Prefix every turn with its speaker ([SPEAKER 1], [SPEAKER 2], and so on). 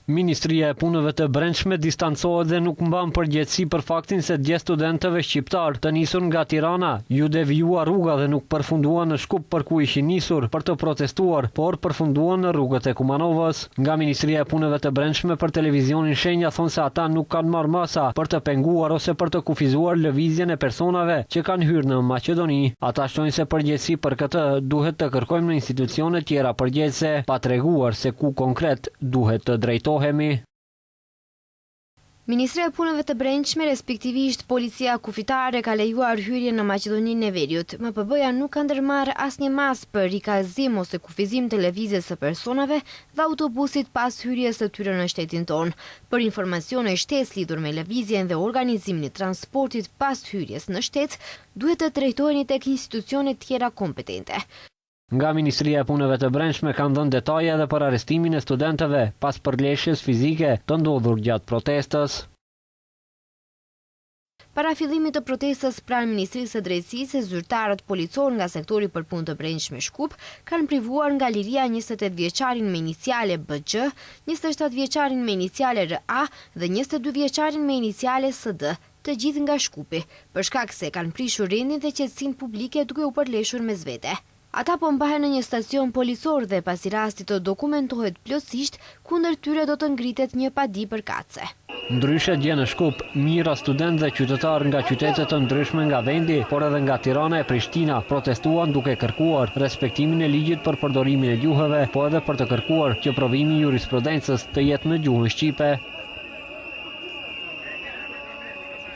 [SPEAKER 1] Ministria e Punëve të Brendshme distancohet dhe nuk mban përgjegjësi për faktin se dje studentëve shqiptar të nisur nga Tirana ju devijua rruga dhe nuk përfunduan në Shkup për ku ishin nisur për të protestuar, por përfunduan në rrugët e Kumanovës. Nga Ministria e Punëve të Brendshme për televizionin Shenja thonë se ata nuk kanë marrë masa për të penguar ose për të kufizuar lëvizjen e personave që kanë hyrë në Maqedoni. Ata shtojnë se përgjegjësi për këtë duhet të kërkojmë në institucione tjera përgjegjëse, pa treguar se ku konkret duhet të drejtohemi.
[SPEAKER 2] Ministria e Punëve të Brendshme, respektivisht policia kufitare, ka lejuar hyrjen në Maqedoninë e Veriut. MPB-ja nuk ka ndërmarrë asnjë mas për rikallëzim ose kufizim të lëvizjes së personave dhe autobusit pas hyrjes së tyre në shtetin tonë. Për informacione shtesë lidhur me lëvizjen dhe organizimin e transportit pas hyrjes në shtet, duhet të drejtoheni tek institucione tjera kompetente.
[SPEAKER 1] Nga Ministria e Punëve të Brendshme kanë dhënë detaje edhe për arrestimin e studentëve pas përleshjes fizike të ndodhur gjatë protestës.
[SPEAKER 2] Para fillimit të protestës pranë Ministrisë së Drejtësisë, zyrtarët policor nga sektori për punë të brendshme Shkup kanë privuar nga liria 28 vjeçarin me iniciale BG, 27 vjeçarin me iniciale RA dhe 22 vjeçarin me iniciale SD, të gjithë nga Shkupi, për shkak se kanë prishur rendin dhe qetësinë publike duke u përleshur mes vete. Ata po mbahen në një stacion policor dhe pasi rasti të dokumentohet plotësisht, kundër tyre do të ngritet një padi përkatëse.
[SPEAKER 1] Ndryshe dje në Shkup, mijëra studentë dhe qytetarë nga qytete të ndryshme nga vendi, por edhe nga Tirana e Prishtina, protestuan duke kërkuar respektimin e ligjit për përdorimin e gjuhëve, po edhe për të kërkuar që provimi i jurisprudencës të jetë në gjuhën shqipe.